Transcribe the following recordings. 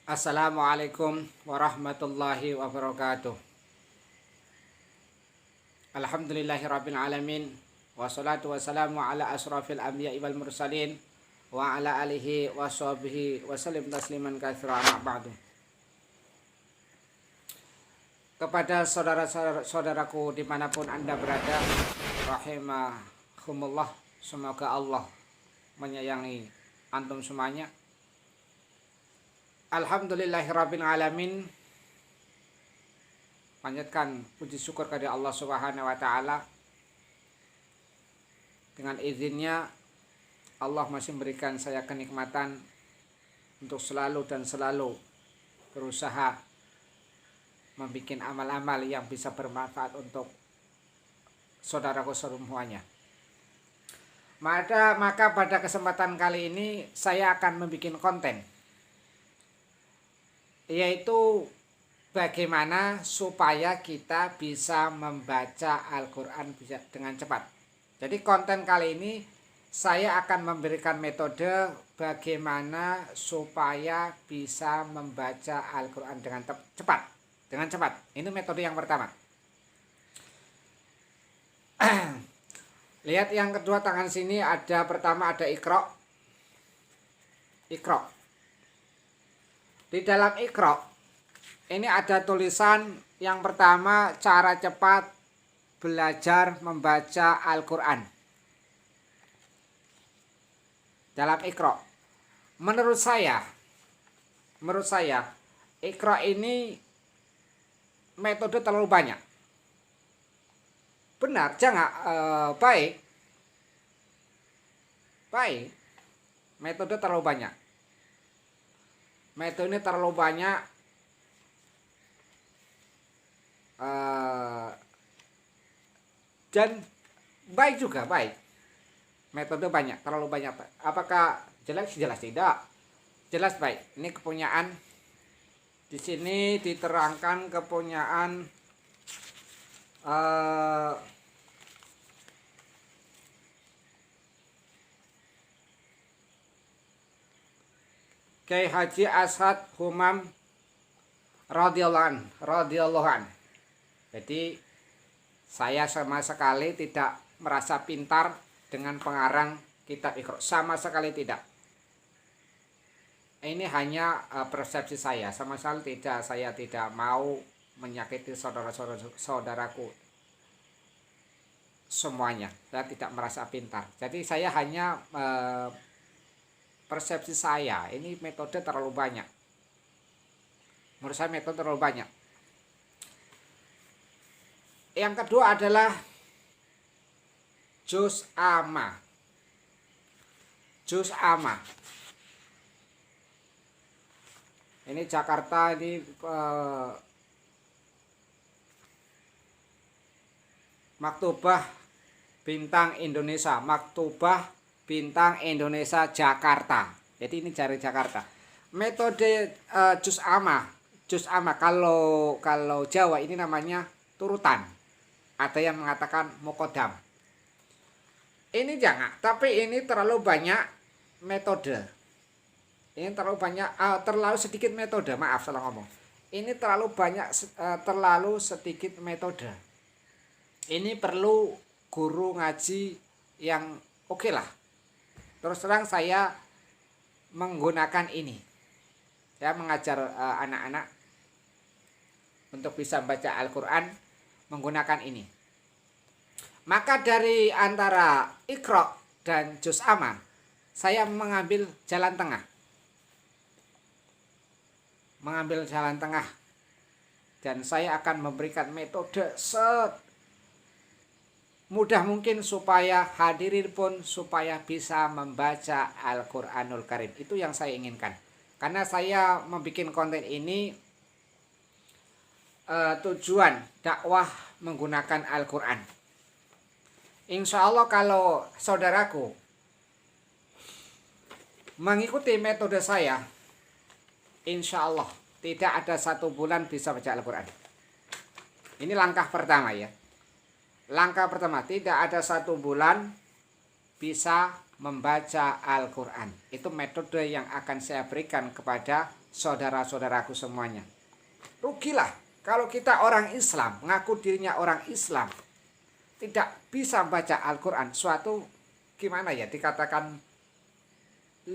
Assalamualaikum warahmatullahi wabarakatuh. Alhamdulillahirabbil alamin. Wassalatu wassalamu ala asrafil anbiya'i wal mursalin wa ala alihi washabihi wasallim tasliman katsiran amma ba'du. Kepada saudara-saudaraku dimanapun Anda berada, rahimahumullah, semoga Allah menyayangi antum semuanya. Alhamdulillahirabbil alamin. Panjatkan puji syukur kepada Allah Subhanahu wa taala. Dengan izinnya Allah masih memberikan saya kenikmatan untuk selalu berusaha membuat amal-amal yang bisa bermanfaat untuk saudaraku semuanya. Maka pada kesempatan kali ini saya akan membuat konten, yaitu bagaimana supaya kita bisa membaca Al-Quran dengan cepat. Jadi konten kali ini saya akan memberikan metode bagaimana supaya bisa membaca Al-Quran dengan cepat. Ini metode yang pertama. Lihat yang kedua, tangan sini pertama ada Iqra. Di dalam Iqra ini ada tulisan yang pertama, cara cepat belajar membaca Al-Quran. Dalam Iqra, menurut saya Iqra ini metode terlalu banyak. Benar, jangan baik. Metode terlalu banyak. Metode ini terlalu banyak. Dan baik juga, metode banyak, terlalu banyak. Apakah jelas tidak? Jelas baik. Ini kepunyaan, di sini diterangkan kepunyaan Kiai Haji Ashad Humam radhiyallahu an. Jadi saya sama sekali tidak merasa pintar dengan pengarang kitab Iqra, sama sekali tidak. Ini hanya persepsi saya, sama sekali tidak. Saya tidak mau menyakiti saudaraku semuanya. Saya tidak merasa pintar. Jadi saya hanya persepsi saya, ini metode terlalu banyak. Menurut saya metode terlalu banyak. Yang kedua adalah Juz Amma. Ini Jakarta, ini Maktubah Bintang Indonesia Jakarta. Jadi ini dari Jakarta. Metode Juz Amma kalau Jawa ini namanya turutan. Ada yang mengatakan muqaddam. Ini jangan, tapi ini terlalu banyak metode. Ini terlalu sedikit metode. Maaf salah ngomong. Ini terlalu sedikit metode. Ini perlu guru ngaji yang oke lah. Terus terang saya menggunakan ini. Saya mengajar anak-anak untuk bisa membaca Al-Quran menggunakan ini. Maka dari antara Iqra dan Juz Amma, saya mengambil jalan tengah. Dan saya akan memberikan metode semudah mungkin supaya hadirin pun supaya bisa membaca Al-Quranul Karim. Itu yang saya inginkan. Karena saya membuat konten ini tujuan dakwah menggunakan Al-Quran. Insya Allah kalau saudaraku mengikuti metode saya, insya Allah tidak ada 1 bulan bisa baca Al-Quran. Ini langkah pertama ya. Langkah pertama, tidak ada 1 bulan bisa membaca Al-Quran. Itu metode yang akan saya berikan kepada saudara-saudaraku semuanya. Rugilah kalau kita orang Islam, mengaku dirinya orang Islam, tidak bisa baca Al-Quran. Suatu gimana ya, dikatakan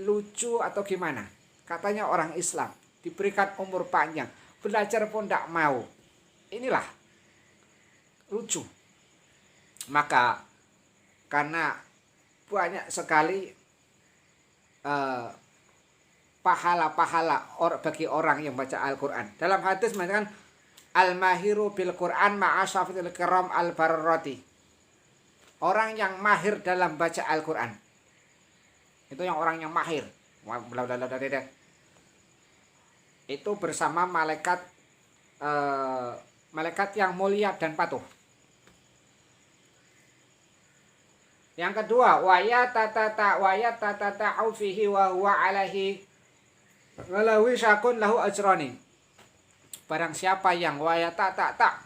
lucu atau gimana. Katanya orang Islam, diberikan umur panjang, belajar pun tidak mau. Inilah lucu. Maka karena banyak sekali pahala-pahala bagi orang yang baca Al-Quran. Dalam hadis mengatakan al-mahiru bil Quran ma'asyafatil kiram al-barrati. Orang yang mahir dalam baca Al-Quran. Itu yang orang yang mahir. Itu bersama malaikat malaikat yang mulia dan patuh. Yang kedua, wa yatata'u fihi wa huwa alaihi walawi syakun lahu ajrani. Barang siapa yang wa yatata'ta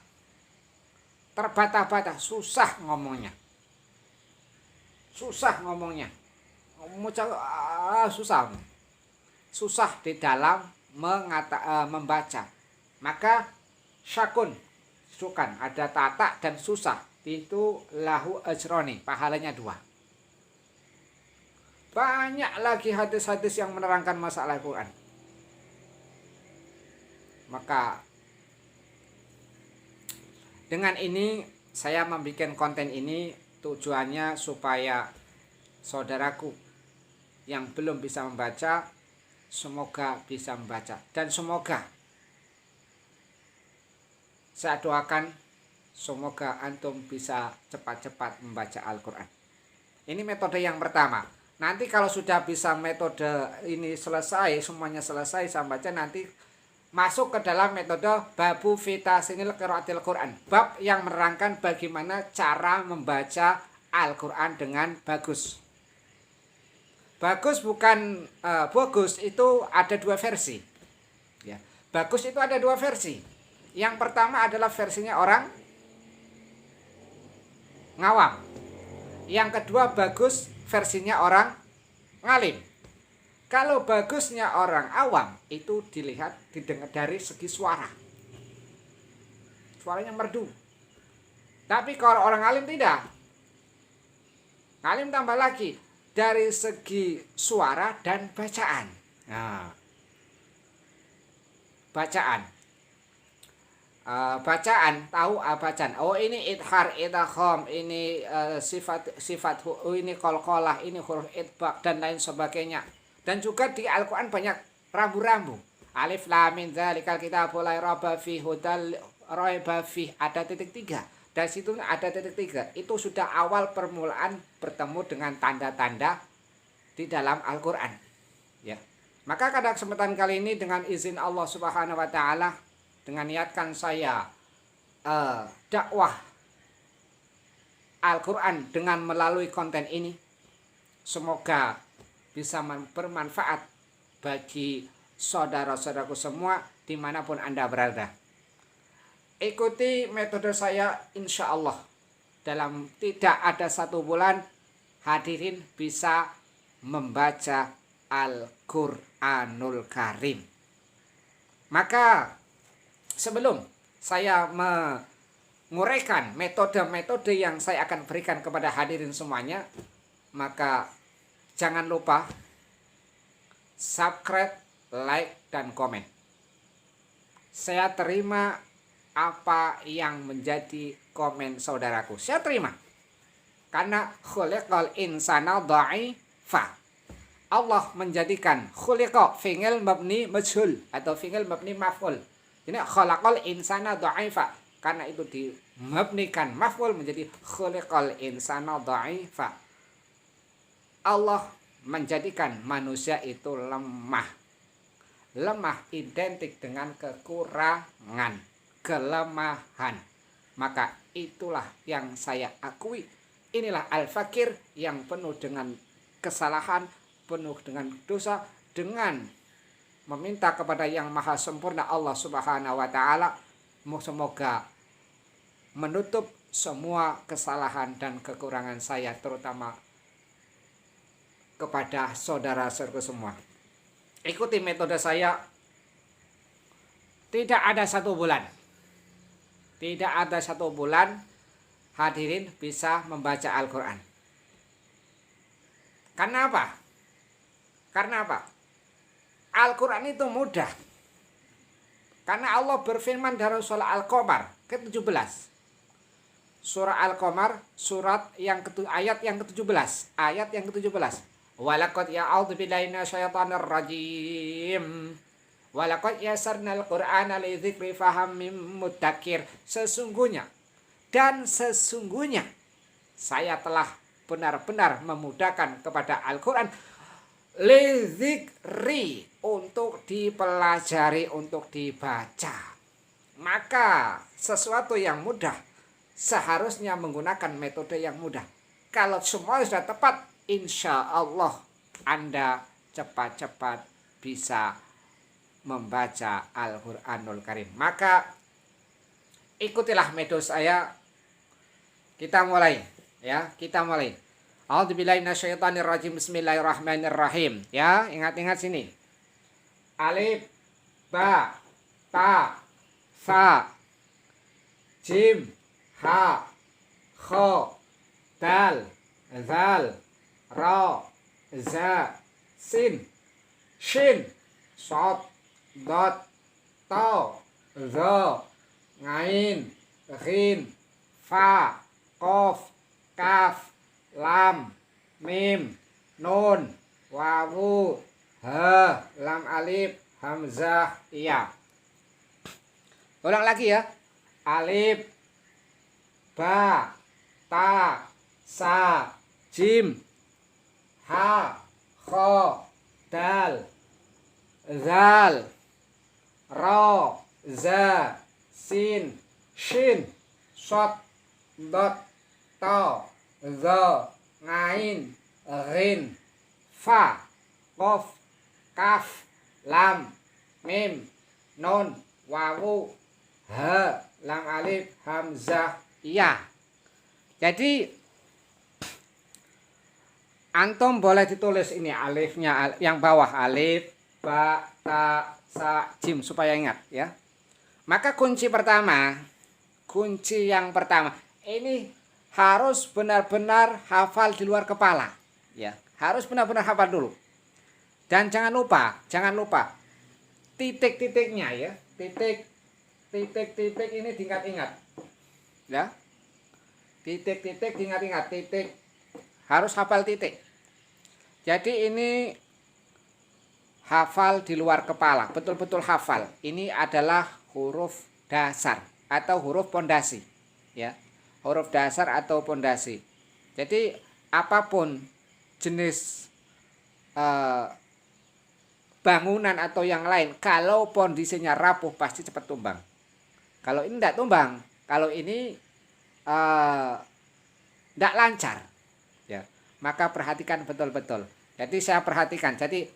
terbata-bata, susah ngomongnya. Susah ngomongnya. Susah di dalam membaca. Maka syakun, sukan, ada tata dan susah. Itu lahu ajroni, pahalanya 2. Banyak lagi hadis-hadis yang menerangkan masalah Al-Quran. Maka dengan ini saya membuat konten ini tujuannya supaya saudaraku yang belum bisa membaca semoga bisa membaca, dan semoga saya doakan semoga antum bisa cepat-cepat membaca Al-Quran. Ini metode yang pertama. Nanti kalau sudah bisa metode ini selesai, semuanya selesai saya baca, nanti masuk ke dalam metode babu fitasinil qiraatil Quran. Bab yang menerangkan bagaimana cara membaca Al-Quran dengan bagus. Bagus bukan bagus, itu ada 2 versi. Ya. Bagus itu ada 2 versi. Yang pertama adalah versinya orang ngawam. Yang kedua bagus versinya orang ngalim. Kalau bagusnya orang awam itu didengar dari segi suara. Suaranya merdu. Tapi kalau orang ngalim tidak. Ngalim tambah lagi dari segi suara dan bacaan. Nah, bacaan. Bacaan, tahu bacaan. Oh, ini idhar, idgham, ini sifat ini qalqalah, ini huruf idbaq dan lain sebagainya. Dan juga di Al-Qur'an banyak rambu-rambu. Alif lam mim dzalikal kitabul la raiba fihi hudal raiba fihi, ada titik 3. Dari situ ada titik 3. Itu sudah awal permulaan bertemu dengan tanda-tanda di dalam Al-Qur'an. Ya. Maka pada kesempatan kali ini dengan izin Allah Subhanahu wa taala, dengan niatkan saya dakwah Al-Quran dengan melalui konten ini, semoga bisa bermanfaat bagi saudara-saudaraku semua dimanapun Anda berada. Ikuti metode saya, insya Allah dalam tidak ada 1 bulan hadirin bisa membaca Al-Quranul Karim. Maka sebelum saya menguraikan metode-metode yang saya akan berikan kepada hadirin semuanya, maka jangan lupa subscribe, like, dan komen. Saya terima apa yang menjadi komen saudaraku. Saya terima. Karena khuliqal insana dha'ifa. Allah menjadikan khuliqa fi'il mabni majhul atau fi'il mabni maf'ul. Ini khalaqal insana dha'ifa. Karena itu dimabnikan maf'ul menjadi khuliqal insana dha'ifa. Allah menjadikan manusia itu lemah. Lemah identik dengan kekurangan, kelemahan. Maka itulah yang saya akui. Inilah al-fakir yang penuh dengan kesalahan, penuh dengan dosa, dengan meminta kepada yang maha sempurna Allah Subhanahu wa taala semoga menutup semua kesalahan dan kekurangan saya, terutama kepada saudara-saudara semua. Ikuti metode saya Tidak ada satu bulan. Tidak ada satu bulan hadirin bisa membaca Al-Quran. Karena apa? Karena apa? Al-Quran itu mudah. Karena Allah berfirman dalam surah Al-Qamar ke-17. Surah Al-Qamar ayat yang ke-17. Ayat yang ke-17. Walaqad ya'udzu billahi minasyaitonir rajim. Walaqad yasarnal Qur'ana lidzikri faham mim muddakir. Sesungguhnya saya telah benar-benar memudahkan kepada Al-Quran lidzikri, untuk dipelajari, untuk dibaca. Maka sesuatu yang mudah seharusnya menggunakan metode yang mudah. Kalau semua sudah tepat, insya Allah Anda cepat-cepat bisa membaca Al-Quranul Karim. Maka ikutilah metode saya. Kita mulai, ya, kita mulai. A'udzubillahi minasyaitonirrajim. Bismillahirrahmanirrahim. Ya, ingat-ingat sini. Alif, ba, ta, sa, jim, ha, kho, dal, zal, ra, za, sin, shin, shod, dot, to, zo, ngain, ghin, fa, kof, kaf, lam, mim, nun, wawu, ha, lam alif, hamzah, iya. Ulang lagi ya. Alif, ba, ta, sa, jim, ha, kho, dal, zal, ra, za, sin, shin, shod, dot, to, zo, ngain, ghin, fa, kof, kaf, lam, mim, nun, wawu, ha, lam alif, hamzah, iya. Jadi antum boleh ditulis ini alifnya, yang bawah alif, ba, ta, sa, jim, supaya ingat ya. Maka kunci yang pertama ini harus benar-benar hafal di luar kepala, ya. Harus benar-benar hafal dulu. Dan jangan lupa titik-titiknya ya. Titik ini diingat-ingat. Ya. Titik-titik diingat-ingat, titik. Harus hafal titik. Jadi ini hafal di luar kepala, betul-betul hafal. Ini adalah huruf dasar atau huruf pondasi, ya. Huruf dasar atau pondasi. Jadi apapun jenis bangunan atau yang lain, kalau pondasinya rapuh pasti cepat tumbang. Kalau ini tidak tumbang, kalau ini tidak lancar, ya. Maka perhatikan betul-betul. Jadi saya perhatikan. Jadi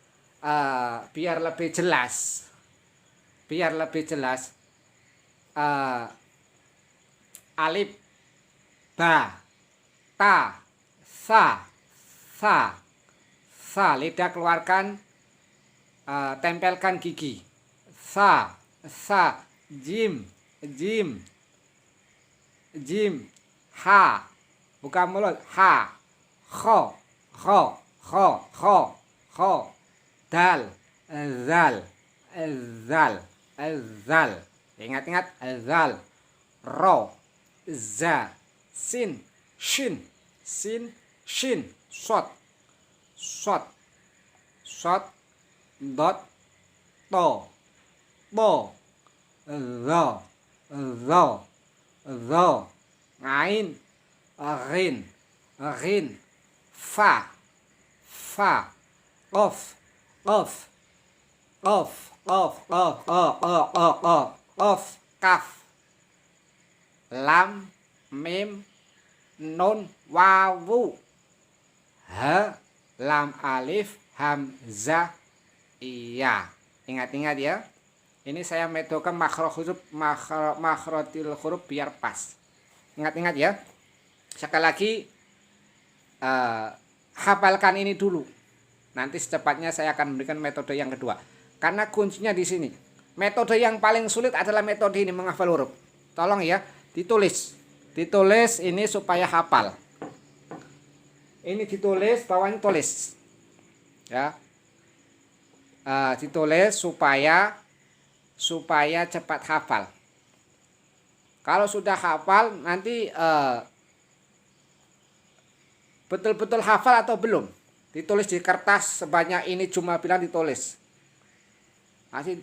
biar lebih jelas, alif, ba, ta, sa, lidah keluarkan, tempelkan gigi, sa, jim, ha, buka mulut, ha, kho, dal, zal, ingat-ingat, zal, ro, za, sin, shin, shot, dot, to, zo, ngain, ghin, fa, qaf, kaf, lam, mim, nun, wawu, ha, lam alif, hamzah, iya. Ingat-ingat ya. Ini saya metode makhrotil huruf biar pas. Ingat-ingat ya. Sekali lagi hafalkan ini dulu. Nanti secepatnya saya akan memberikan metode yang kedua. Karena kuncinya di sini. Metode yang paling sulit adalah metode ini, menghafal huruf. Tolong ya, ditulis. Ditulis ini supaya hafal. Ini ditulis, bawahnya tulis. Ya. Ditulis supaya cepat hafal. Kalau sudah hafal nanti betul-betul hafal atau belum? Ditulis di kertas sebanyak ini, cuma bilang ditulis.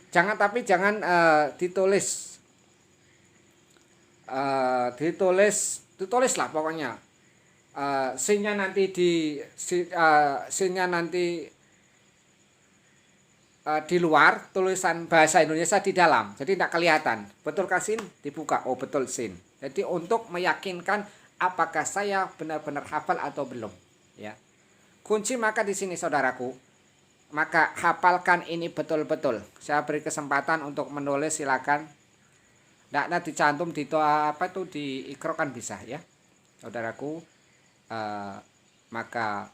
Jangan ditulis. Ditulislah pokoknya. Sinnya nanti di luar, tulisan bahasa Indonesia di dalam, jadi tidak kelihatan. Betul sin? Dibuka, oh betul sin. Jadi untuk meyakinkan apakah saya benar-benar hafal atau belum, ya. Kunci maka di sini saudaraku, maka hafalkan ini betul-betul. Saya beri kesempatan untuk menulis, silakan. Tidak dicantum di Iqra kan bisa ya, saudaraku. Maka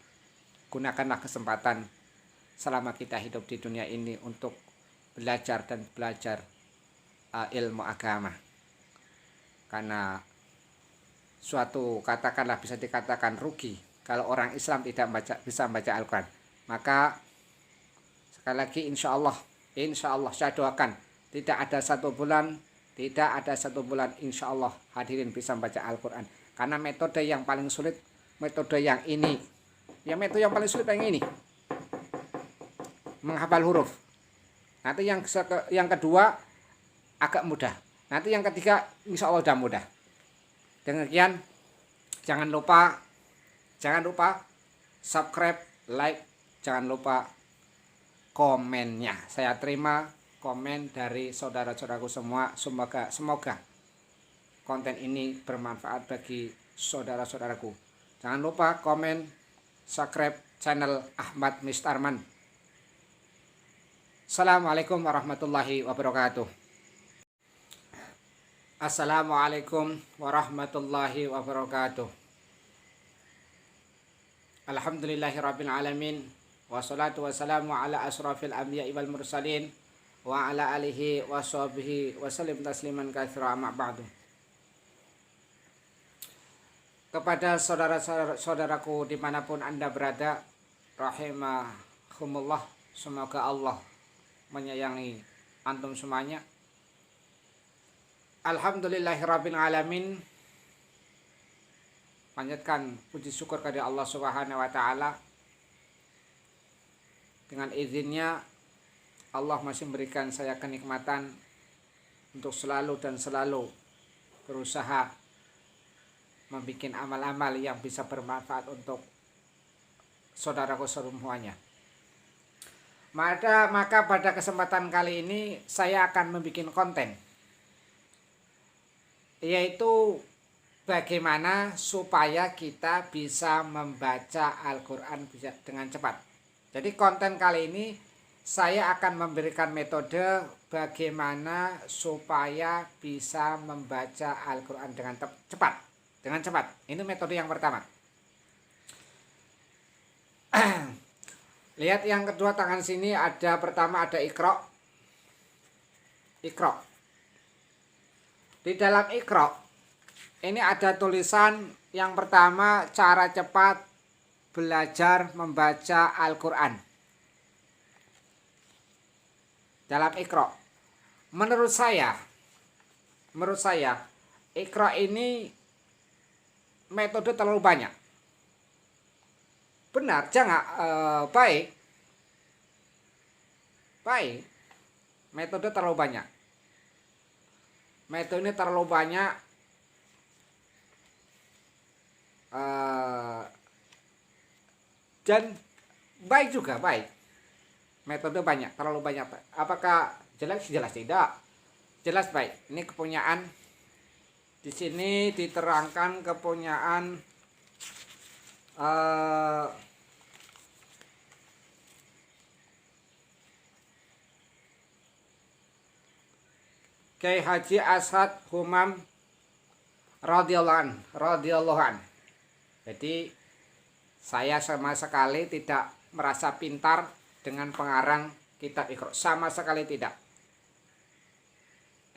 gunakanlah kesempatan selama kita hidup di dunia ini untuk belajar ilmu agama. Karena suatu katakanlah bisa dikatakan rugi kalau orang Islam tidak bisa membaca Al-Quran. Maka sekali lagi insya Allah saya doakan tidak ada satu bulan insya Allah hadirin bisa membaca Al-Quran. Karena metode yang paling sulit, metode yang ini. Ya, metode yang paling sulit yang ini, menghafal huruf. Nanti yang kedua agak mudah. Nanti yang ketiga insya Allah udah mudah. Demikian, jangan lupa subscribe, like, jangan lupa komennya. Saya terima komen dari saudara-saudaraku semua. Semoga konten ini bermanfaat bagi saudara-saudaraku. Jangan lupa komen, subscribe channel Ahmad Mistarman. Assalamualaikum warahmatullahi wabarakatuh. Assalamualaikum warahmatullahi wabarakatuh. Alhamdulillahirabbil alamin, wassalatu wassalamu ala asrafil anbiya'i wal mursalin wa ala alihi wa sahbihi wa sallim tasliman katsira, amma ba'du. Kepada saudara-saudaraku dimanapun Anda berada, rahimahumullah, semoga Allah menyayangi antum semuanya. Alhamdulillahirabbil alamin. Panjatkan puji syukur kepada Allah Subhanahu wa taala. Dengan izinnya Allah masih memberikan saya kenikmatan untuk selalu berusaha membuat amal-amal yang bisa bermanfaat untuk saudaraku semuanya. Maka pada kesempatan kali ini saya akan membuat konten, yaitu bagaimana supaya kita bisa membaca Al-Quran dengan cepat. Jadi konten kali ini saya akan memberikan metode bagaimana supaya bisa membaca Al-Quran dengan cepat. Ini metode yang pertama. Lihat yang kedua, tangan sini pertama ada Iqra. Di dalam Iqra ini ada tulisan yang pertama, cara cepat belajar membaca Al-Quran. Dalam Iqra, menurut saya Iqra ini metode terlalu banyak. Benar, jangan baik. Metode terlalu banyak. Metode ini terlalu banyak. Dan baik juga, metode banyak, terlalu banyak. Apakah jelek? Jelas tidak. Jelas baik. Ini kepunyaan. Di sini diterangkan kepunyaan Kiai Haji As'ad Humam radhiyallahu an. Jadi saya sama sekali tidak merasa pintar dengan pengarang kitab Iqra, sama sekali tidak.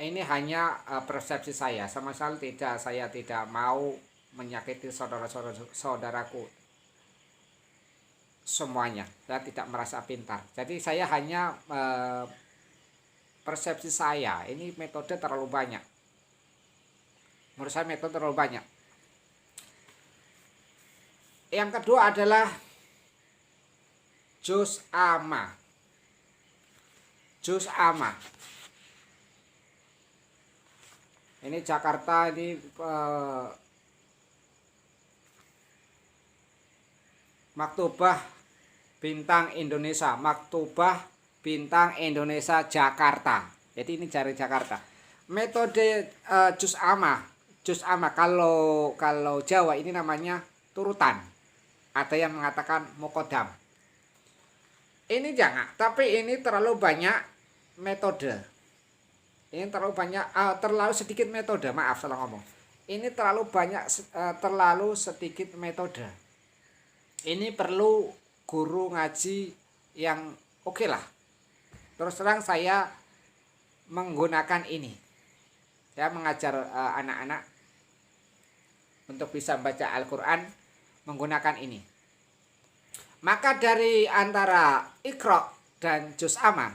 ini hanya persepsi saya, sama sekali tidak, saya tidak mau menyakiti saudaraku semuanya. Saya tidak merasa pintar. Jadi saya hanya persepsi saya, ini metode terlalu banyak. Menurut saya metode terlalu banyak. Yang kedua adalah juz amma. Juz amma. Ini Jakarta, ini Maktubah Bintang Indonesia, Maktubah Bintang Indonesia Jakarta. Jadi ini dari Jakarta. Metode juz amma. Juz amma kalau Jawa ini namanya turutan. Ada yang mengatakan mukodam. Ini jangan, tapi ini terlalu banyak metode. Ini terlalu banyak, terlalu sedikit metode. Maaf salah ngomong. Ini terlalu banyak, terlalu sedikit metode. Ini perlu guru ngaji yang oke lah. Terus terang saya menggunakan ini. Saya mengajar anak-anak untuk bisa baca Al-Quran menggunakan ini. Maka dari antara Iqra dan juz amma,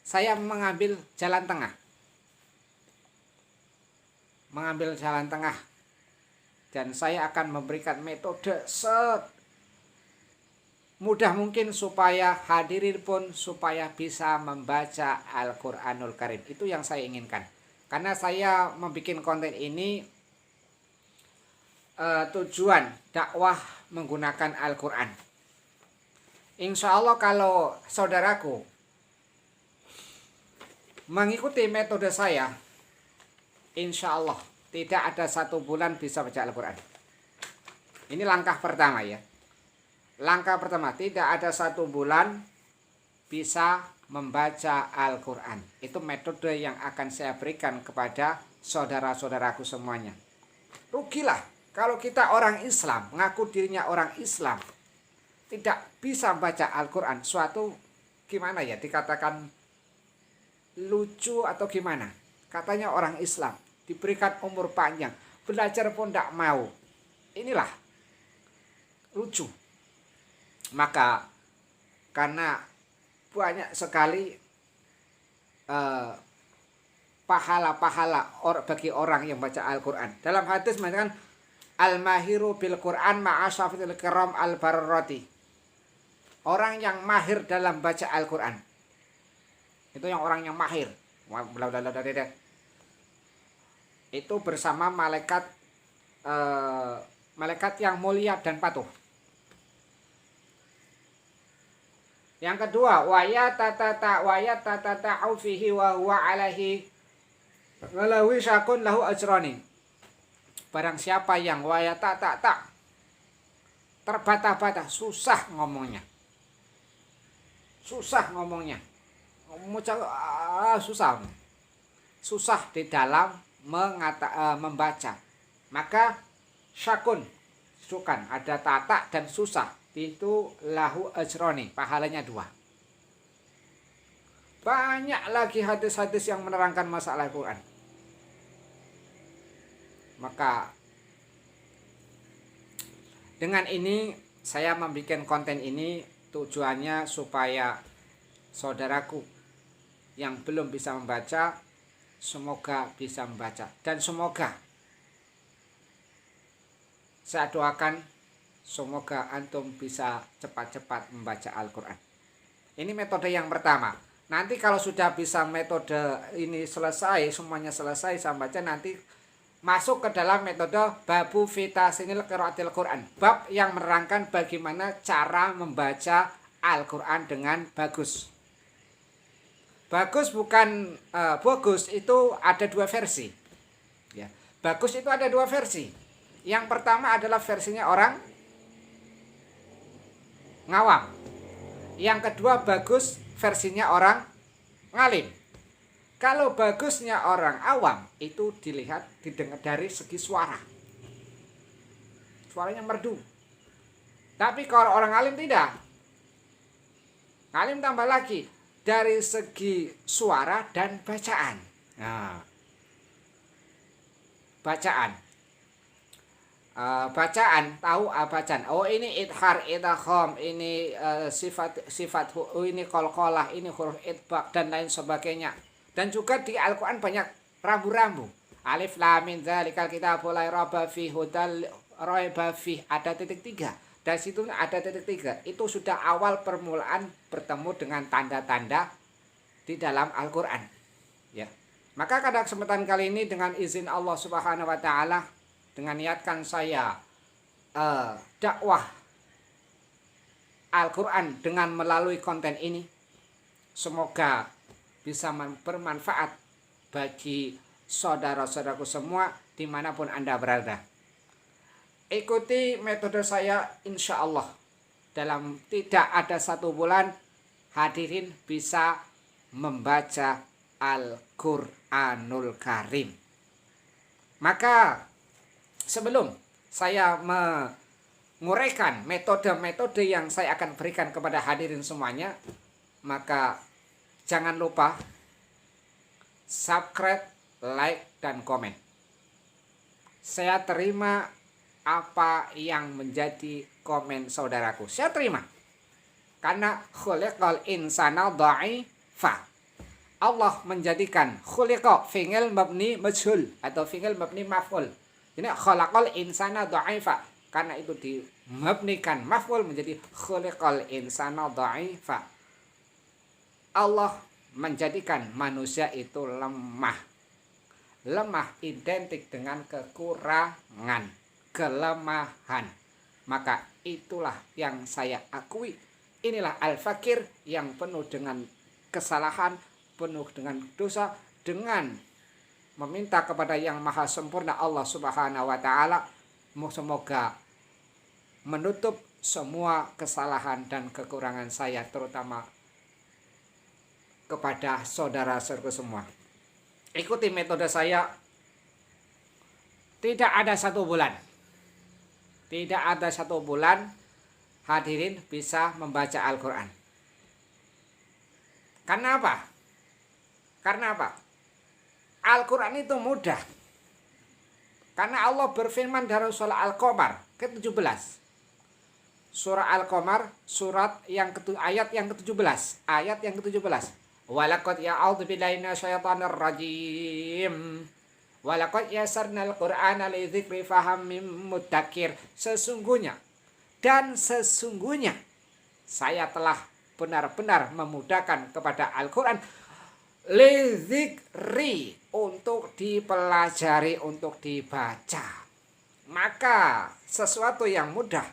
saya mengambil jalan tengah. Mengambil jalan tengah. Dan saya akan memberikan metode mudah mungkin supaya hadirin pun supaya bisa membaca Al-Quranul Karim. Itu yang saya inginkan. Karena saya membuat konten ini tujuan dakwah menggunakan Al-Quran. Insya Allah kalau saudaraku mengikuti metode saya, insya Allah tidak ada 1 bulan bisa baca Al-Quran. Ini langkah pertama ya. Langkah pertama, tidak ada 1 bulan bisa membaca Al-Quran. Itu metode yang akan saya berikan kepada saudara-saudaraku semuanya. Rugilah kalau kita orang Islam, ngaku dirinya orang Islam, tidak bisa baca Al-Quran. Suatu gimana ya, dikatakan lucu atau gimana. Katanya orang Islam, diberikan umur panjang, belajar pun tidak mau. Inilah lucu. Maka karena banyak sekali pahala-pahala bagi orang yang baca Al-Quran. Dalam hadis mengatakan al-mahiru bil Quran ma'asyafatil kiram al-barrati. Orang yang mahir dalam baca Al-Quran. Itu yang orang yang mahir. Itu bersama malaikat malaikat yang mulia dan patuh. Yang kedua, wayat tata'u fihi wa huwa alaihi walawi syakun lahu ajrani. Barang siapa yang wayat terbata-bata, susah ngomongnya. Susah ngomongnya. Susah di dalam membaca. Maka syakun, sukan, ada tata dan susah. Itu lahu ajroni, pahalanya 2. Banyak lagi hadis-hadis yang menerangkan masalah Al-Quran. Maka dengan ini saya membuat konten ini tujuannya supaya saudaraku yang belum bisa membaca semoga bisa membaca, dan semoga saya doakan semoga antum bisa cepat-cepat membaca Al-Quran. Ini metode yang pertama. Nanti kalau sudah bisa metode ini selesai, semuanya selesai saya baca, nanti masuk ke dalam metode babu fitasinil qiraatil Quran. Bab yang menerangkan bagaimana cara membaca Al-Quran dengan bagus. Bagus bukan bagus, itu ada 2 versi. Ya. Bagus itu ada 2 versi. Yang pertama adalah versinya orang ngawam. Yang kedua bagus versinya orang ngalim. Kalau bagusnya orang awam itu didengar dari segi suara. Suaranya merdu. Tapi kalau orang ngalim tidak. Ngalim tambah lagi dari segi suara dan bacaan. Nah, bacaan. Bacaan, tahu bacaan. Oh ini idhar, idgham, ini sifat, ini qalqalah, ini huruf idbaq dan lain sebagainya. Dan juga di Al-Qur'an banyak rambu-rambu. Alif lam mim dzalikal kitabul la raiba fihi hudal raiba fihi, ada titik 3. Dari situ ada titik 3. Itu sudah awal permulaan bertemu dengan tanda-tanda di dalam Al-Qur'an. Ya. Maka pada kesempatan kali ini dengan izin Allah Subhanahu wa taala, dengan niatkan saya dakwah Al-Quran dengan melalui konten ini, semoga bisa bermanfaat bagi saudara-saudaraku semua dimanapun Anda berada. Ikuti metode saya, insya Allah dalam tidak ada 1 bulan hadirin bisa membaca Al-Quranul Karim. Maka sebelum saya menguraikan metode-metode yang saya akan berikan kepada hadirin semuanya, maka jangan lupa subscribe, like, dan komen. Saya terima apa yang menjadi komen saudaraku. Saya terima. Karena khuliqal insana dha'ifa. Allah menjadikan khuliqa fi'il mabni majhul atau fi'il mabni maf'ul. Ini khalaqal insana dha'ifa, karena itu dimabnikan maf'ul menjadi khuliqal insana dha'ifa. Allah menjadikan manusia itu lemah. Lemah identik dengan kekurangan, kelemahan. Maka itulah yang saya akui. Inilah al-fakir yang penuh dengan kesalahan, penuh dengan dosa, dengan meminta kepada yang maha sempurna Allah Subhanahu wa taala semoga menutup semua kesalahan dan kekurangan saya, terutama kepada saudara-saudaraku semua. Ikuti metode saya. Tidak ada 1 bulan. Tidak ada 1 bulan hadirin bisa membaca Al-Quran. Karena apa? Karena apa? Al-Quran itu mudah. Karena Allah berfirman dalam surah Al-Qamar ke-17. Surah Al-Qamar ayat yang ke-17. Ayat yang ke-17. Walaqad ya'udzu billahi minasyaitonir rajim. Walaqad yasarnal Qur'ana lidzikri fahamim muddakir. Sesungguhnya saya telah benar-benar memudahkan kepada Al-Quran lidzikri, untuk dipelajari, untuk dibaca. Maka sesuatu yang mudah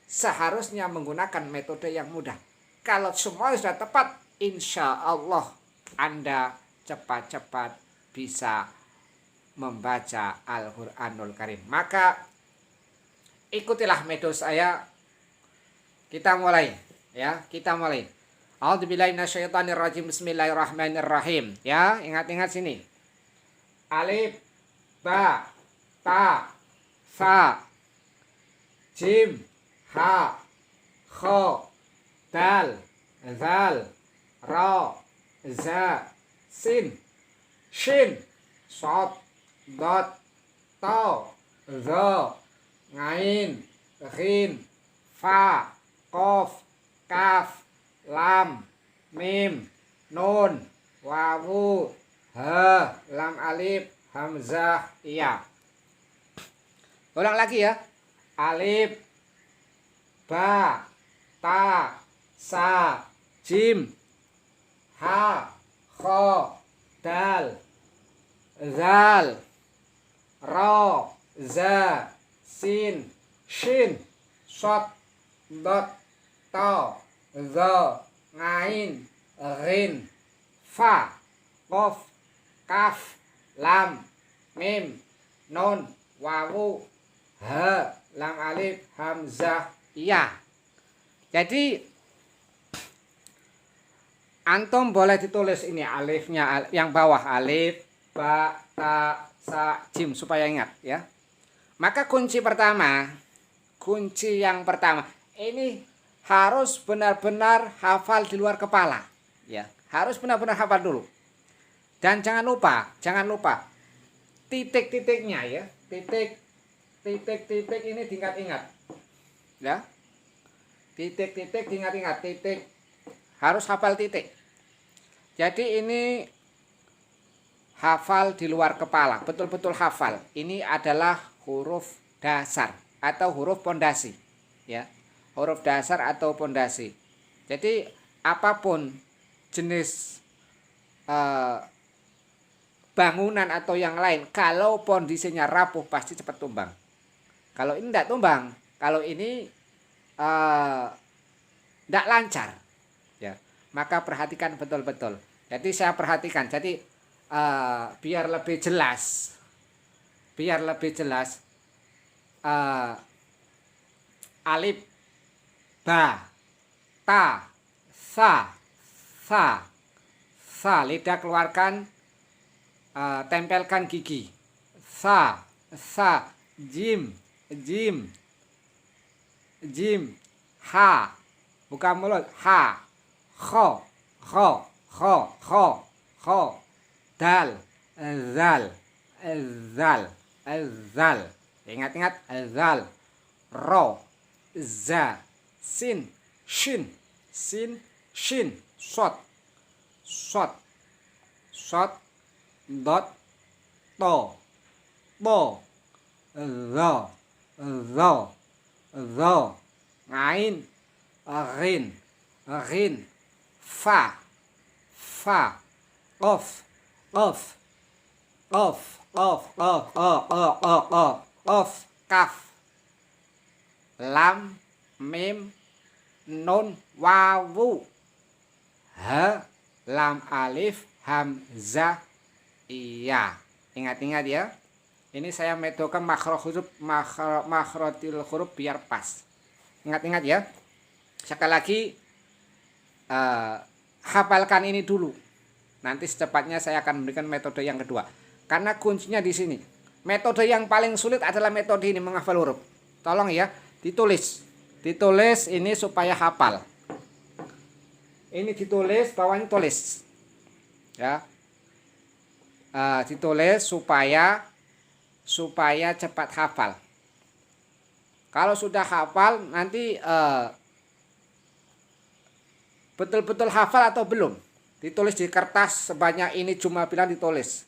seharusnya menggunakan metode yang mudah. Kalau semua sudah tepat, insya Allah Anda cepat-cepat bisa membaca Al-Quranul Karim. Maka ikutilah metode saya. Kita mulai, ya, kita mulai. A'udzubillahi minasyaitonirrajim. Bismillahirrahmanirrahim. Ya, ingat-ingat sini. Alif, ba, ta, sa, jim, ha, kho, dal, zal, ra, za, sin, shin, shad, dot, ta, za, ngain, ghin, fa, qaf, kaf, lam, mim, nun, wawu, ha, lam alif, hamzah, iya. Ulang lagi ya. Alif, ba, ta, sa, jim, ha, kho, dal, zal, ra, za, sin, shin, shad, dot, ta, za, ngain, ghin, fa, qaf, kaf, lam, mim, nun, wawu, ha, lam alif, hamzah, iya. Jadi antum boleh ditulis ini alifnya, yang bawah alif, ba, ta, sa, jim, supaya ingat ya. Maka kunci yang pertama ini harus benar-benar hafal di luar kepala, ya. Harus benar-benar hafal dulu. Dan jangan lupa titik-titiknya ya, titik ini diingat-ingat ya, titik-titik diingat-ingat, titik harus hafal titik. Jadi ini hafal di luar kepala, betul-betul hafal. Ini adalah huruf dasar atau huruf pondasi ya, huruf dasar atau pondasi. Jadi apapun jenis bangunan atau yang lain, kalau pondasinya rapuh pasti cepat tumbang. Kalau ini tidak tumbang, kalau ini tidak lancar ya, maka perhatikan betul-betul. Jadi saya perhatikan, jadi biar lebih jelas, alif, ba, ta, sa, lidah keluarkan, tempelkan gigi, sa, jim, ha, buka mulut, ha, kho, dal, zal, ingat zal, ro, za, sin, shin, shot, dot, to, bo, zo, ngain, rin, fa, qaf, kaf, lam, mim, nun, wawu, ha, lam, alif, hamzah, iya. Ingat-ingat ya. Ini saya metodenya makhrotil huruf biar pas. Ingat-ingat ya. Sekali lagi hafalkan ini dulu. Nanti secepatnya saya akan memberikan metode yang kedua. Karena kuncinya di sini. Metode yang paling sulit adalah metode ini, menghafal huruf. Tolong ya, ditulis. Ditulis ini supaya hafal. Ini ditulis, bawahnya tulis. Ya. Ditulis supaya cepat hafal. Kalau sudah hafal nanti betul-betul hafal atau belum, ditulis di kertas sebanyak ini cuma bilang ditulis.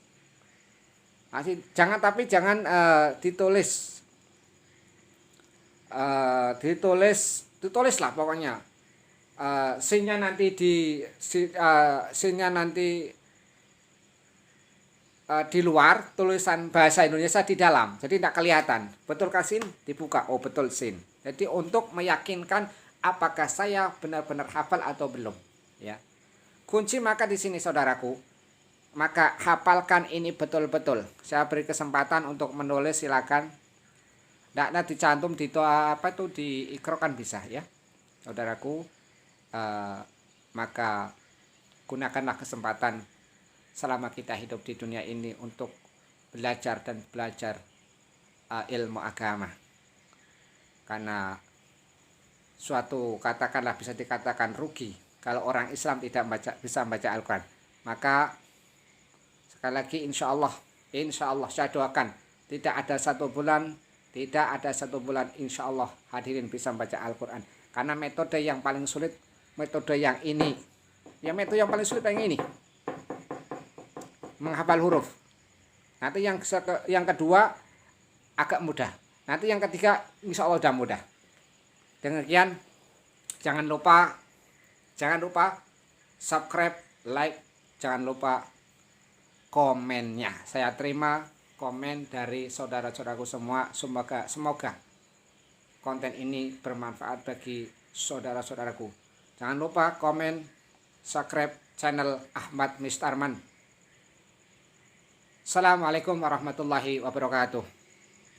Jangan ditulis, ditulislah pokoknya. Sinnya nanti di luar, tulisan bahasa Indonesia di dalam, jadi tidak kelihatan. Betul sin? Dibuka, oh betul sin. Jadi untuk meyakinkan apakah saya benar-benar hafal atau belum, ya. Kunci maka di sini saudaraku, maka hafalkan ini betul-betul. Saya beri kesempatan untuk menulis, silakan. Tidak dicantum di diikrokan bisa ya, saudaraku. Maka gunakanlah kesempatan selama kita hidup di dunia ini untuk belajar ilmu agama. Karena suatu katakanlah bisa dikatakan rugi kalau orang Islam tidak bisa membaca Al-Quran. Maka sekali lagi insya Allah saya doakan tidak ada satu bulan insya Allah hadirin bisa membaca Al-Quran. Karena metode yang paling sulit, metode yang ini. Ya, metode yang paling sulit yang ini, menghafal huruf. Nanti yang kedua agak mudah. Nanti yang ketiga insya Allah udah mudah. Demikian, jangan lupa subscribe, like, jangan lupa komennya. Saya terima komen dari saudara-saudaraku semua. Semoga konten ini bermanfaat bagi saudara-saudaraku. Jangan lupa komen, subscribe channel Ahmad Mistarman. Assalamualaikum warahmatullahi wabarakatuh.